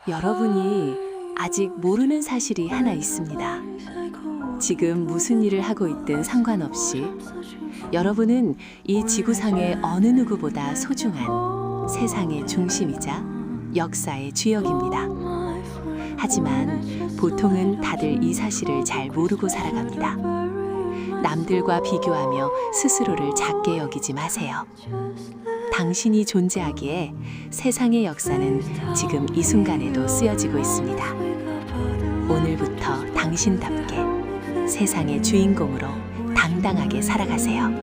여러분이 아직 모르는 사실이 하나 있습니다. 지금 무슨 일을 하고 있든 상관없이 여러분은 이 지구상의 어느 누구보다 소중한 세상의 중심이자 역사의 주역입니다. 하지만 보통은 다들 이 사실을 잘 모르고 살아갑니다. 남들과 비교하며 스스로를 작게 여기지 마세요. 당신이 존재하기에 세상의 역사는 지금 이 순간에도 쓰여지고 있습니다. 오늘부터 당신답게 세상의 주인공으로 당당하게 살아가세요.